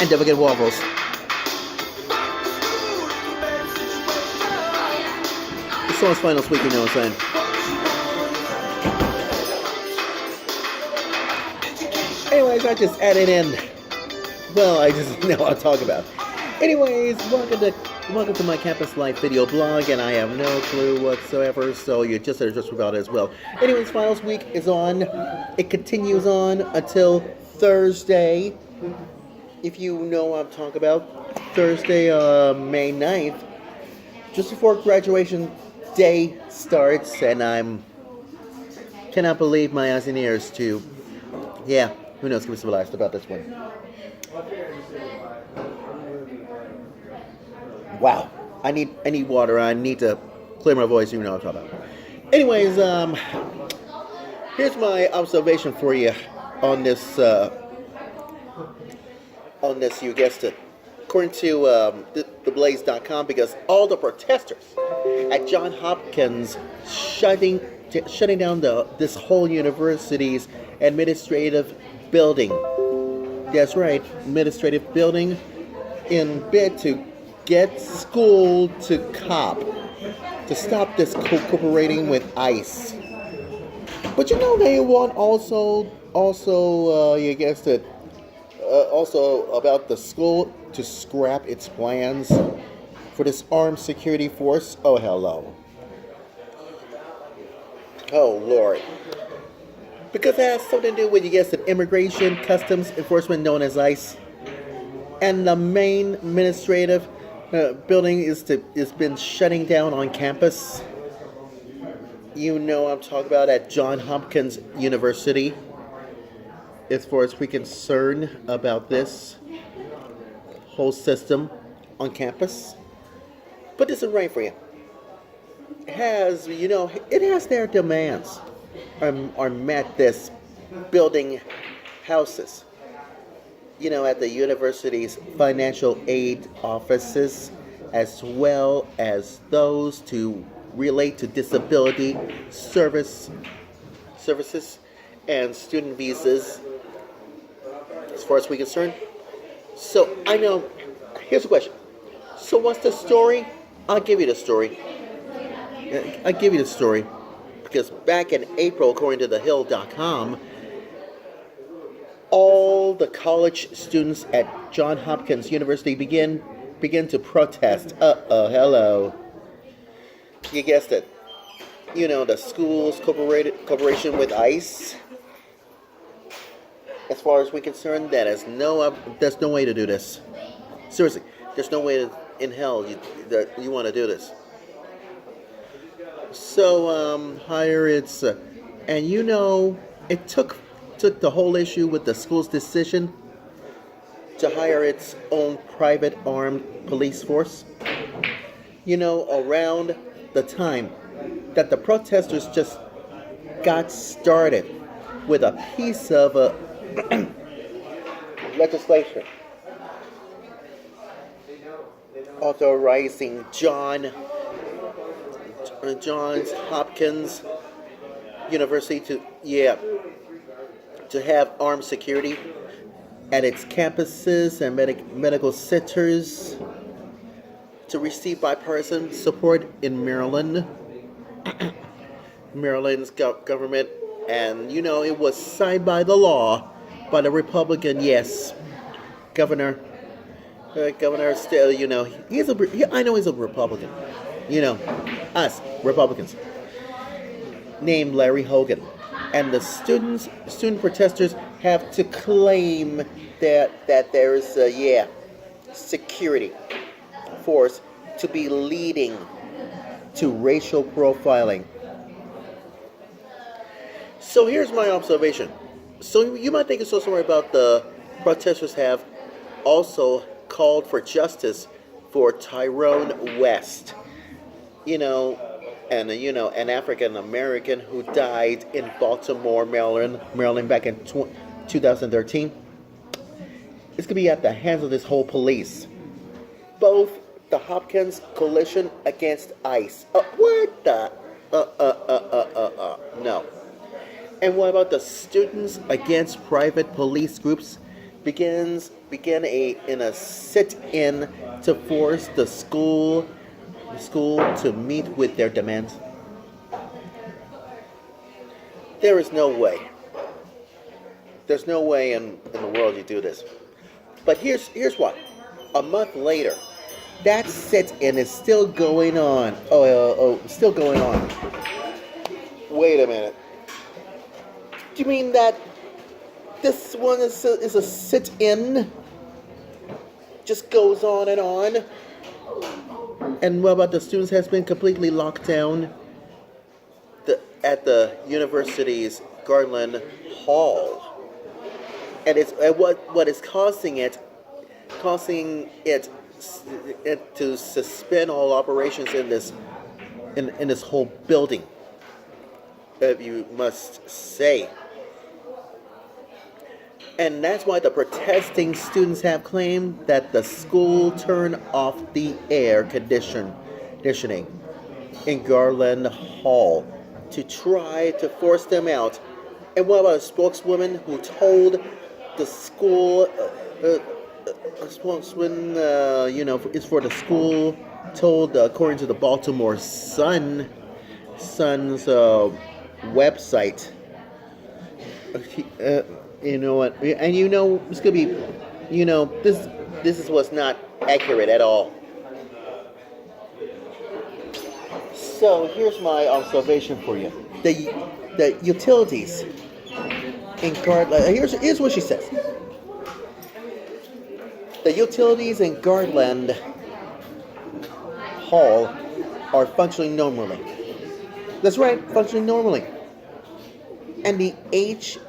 And don't forget waffles. The song's final week, you know what I'm saying? Anyways, I just added in. Well, I just know what I'll talk about. Anyways, welcome to my campus life video blog, and I have no clue whatsoever, so you just about it as well. Anyways, finals week is on. It continues on until Thursday. If you know what I'm talking about, Thursday, May 9th, just before graduation day starts, and cannot believe my eyes and ears too. Yeah, who knows? Give me some lies about this one. Wow, I need water. I need to clear my voice. You know what I'm talking about. Anyways, here's my observation for you on this. You guessed it. According to theblaze.com, because all the protesters at Johns Hopkins shutting down this whole university's administrative building. That's right, administrative building, in bid to get school to to stop this cooperating with ICE. But you know they want also you guessed it, also about the school to scrap its plans for this armed security force. Oh hello. Oh Lord. Because it has something to do with, you guessed it, immigration, customs enforcement known as ICE. And the main administrative building is been shutting down on campus. You know what I'm talking about, at Johns Hopkins University. As far as we're concerned about this whole system on campus. But this is right for you. It has their demands are met, this building houses, at the university's financial aid offices, as well as those to relate to disability services and student visas, as far as we're concerned. So I know, here's the question. So what's the story? I'll give you the story. Because back in April, according to thehill.com, all the college students at Johns Hopkins University begin to protest. Hello. You guessed it. The school's cooperation with ICE. As far as we're concerned, there's no way to do this. Seriously, there's no way in hell that you want to do this. So higher it's, and it took the whole issue with the school's decision to hire its own private armed police force. Around the time that the protesters just got started with a piece of legislation authorizing Johns Hopkins University to have armed security at its campuses and medical centers, to receive bipartisan support in Maryland, Maryland's government, and it was signed by the law by the Republican, yes, Governor still, I know he's a Republican, us Republicans, named Larry Hogan. And the student protesters have to claim that there is security force to be leading to racial profiling. So here's my observation. So you might think it's so sorry about the protesters have also called for justice for Tyrone West. An African American who died in Baltimore, Maryland back in 2013. It's gonna be at the hands of this whole police. Both the Hopkins Coalition against ICE. What the? No. And what about the Students Against Private Police Groups? Begins began in a sit-in to force the school to meet with their demands? There is no way. There's no way in the world you do this. But here's what. A month later, that sit-in is still going on. Still going on. Wait a minute. Do you mean that this one is a sit-in? Just goes on and on? And what about the students has been completely locked down at the university's Garland Hall? And what is causing it to suspend all operations in this whole building, if you must say. And that's why the protesting students have claimed that the school turned off the air conditioning in Garland Hall to try to force them out. And what about a spokeswoman who told the school, a spokesman, is for the school, told, according to the Baltimore Sun's website, you know what, and it's gonna be, this was not accurate at all. So here's my observation for you: the utilities in Garland. Here's what she says: the utilities in Garland Hall are functioning normally. That's right, functioning normally. And the HVAC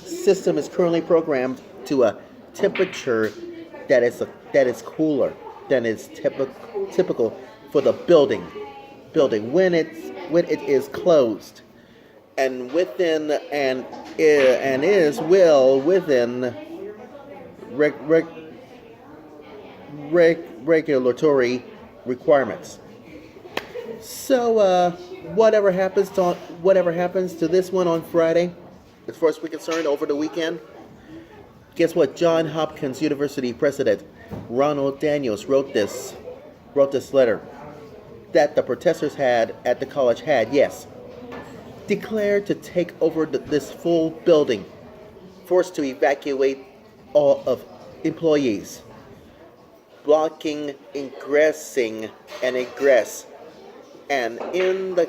system is currently programmed to a temperature that is cooler than is typical for the building when it is closed, and is well within regulatory requirements. So whatever happens to this one on Friday, as far as we're concerned, over the weekend, guess what? Johns Hopkins University President Ronald Daniels wrote this letter that the protesters at the college had declared to take over this full building, forced to evacuate all of employees, blocking ingressing and egress, and in the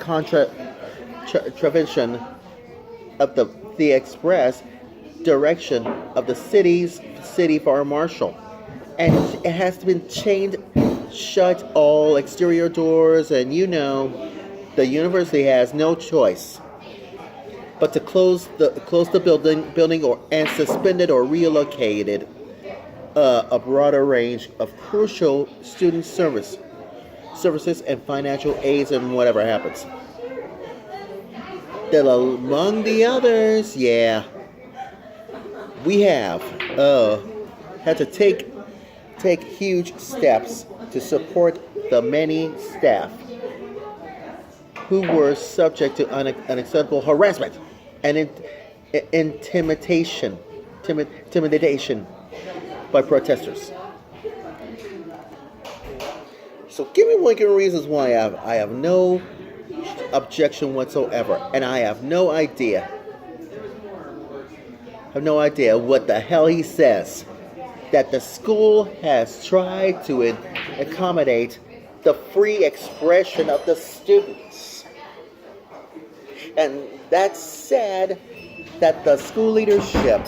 contravention of the express direction of the city fire marshal, and it has been shut all exterior doors, and the university has no choice but to close the building and suspended or relocated a broader range of crucial student services and financial aids and whatever happens. That among the others, we have had to take huge steps to support the many staff who were subject to unacceptable harassment and intimidation by protesters. So give me one good reasons why I have no objection whatsoever, and I have no idea what the hell he says, that the school has tried to accommodate the free expression of the students. And that's sad that the school leadership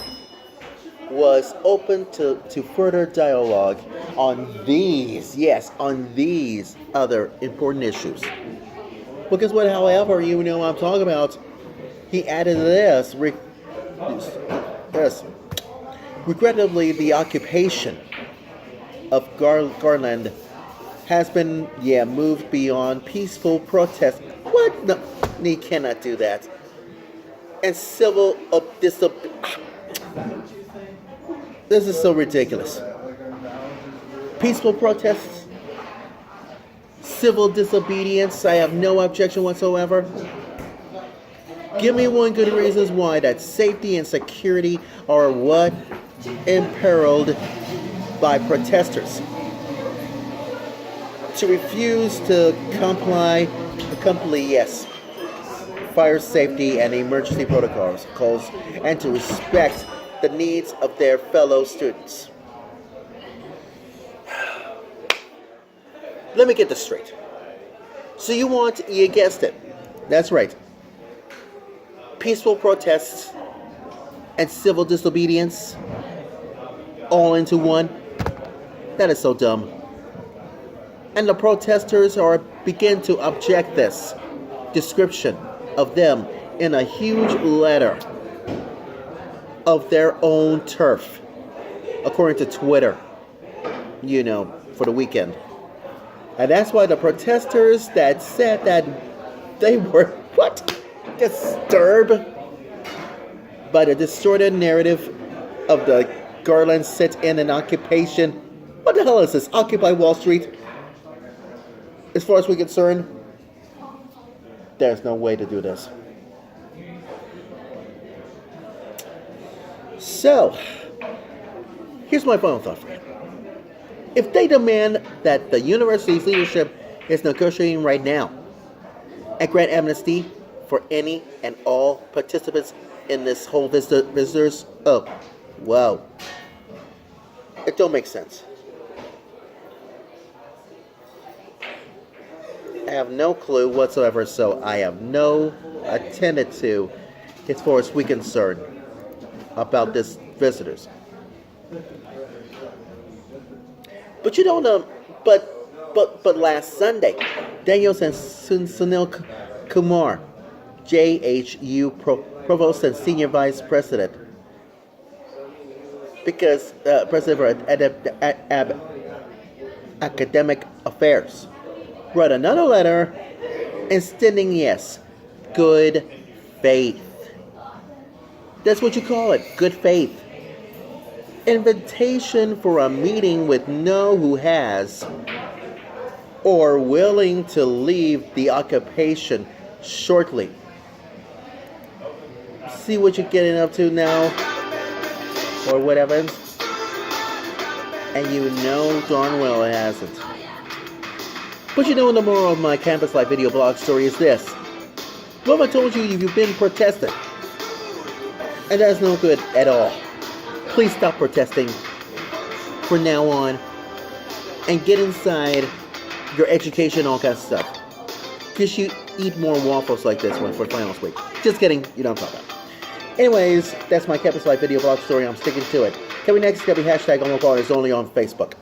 was open to further dialogue on these other important issues. Because however, what I'm talking about, he added this. Regrettably, the occupation of Garland has been, moved beyond peaceful protest. What? No, he cannot do that. And civil disobedience. This is so ridiculous. Peaceful protests, civil disobedience, I have no objection whatsoever. Give me one good reasons why that safety and security are what imperiled by protesters. To refuse to comply, yes, fire safety and emergency protocols, and to respect the needs of their fellow students. Let me get this straight. So you guessed it. That's right. Peaceful protests and civil disobedience all into one. That is so dumb. And the protesters begin to object this description of them in a huge letter of their own turf, according to Twitter, for the weekend. And that's why the protesters that said that they were, disturbed by the distorted narrative of the Garland sit-in and occupation. What the hell is this? Occupy Wall Street? As far as we're concerned, there's no way to do this. So, here's my final thought for you. If they demand that the university's leadership is negotiating right now and grant amnesty for any and all participants in this whole visitors, oh, wow. It don't make sense. I have no clue whatsoever, so I have no attended to, as far as we're concerned, about this visitors. But but last Sunday, Daniels and Sunil Kumar, JHU Provost and Senior Vice President, because President for Academic Affairs, wrote another letter extending, yes, good faith. That's what you call it, good faith. Invitation for a meeting with who has or willing to leave the occupation shortly. See what you're getting up to now, or whatever, and you know darn well it hasn't. But the moral of my Campus Life video blog story is this. What if I told you you've been protesting? And that's no good at all. Please stop protesting from now on and get inside your education, all kinds of stuff. Because you eat more waffles like this one for finals week. Just kidding, you know what I'm talking about. Anyways, that's my Campus Life video blog story. I'm sticking to it. Coming next, it's going to be hashtag Only on Facebook.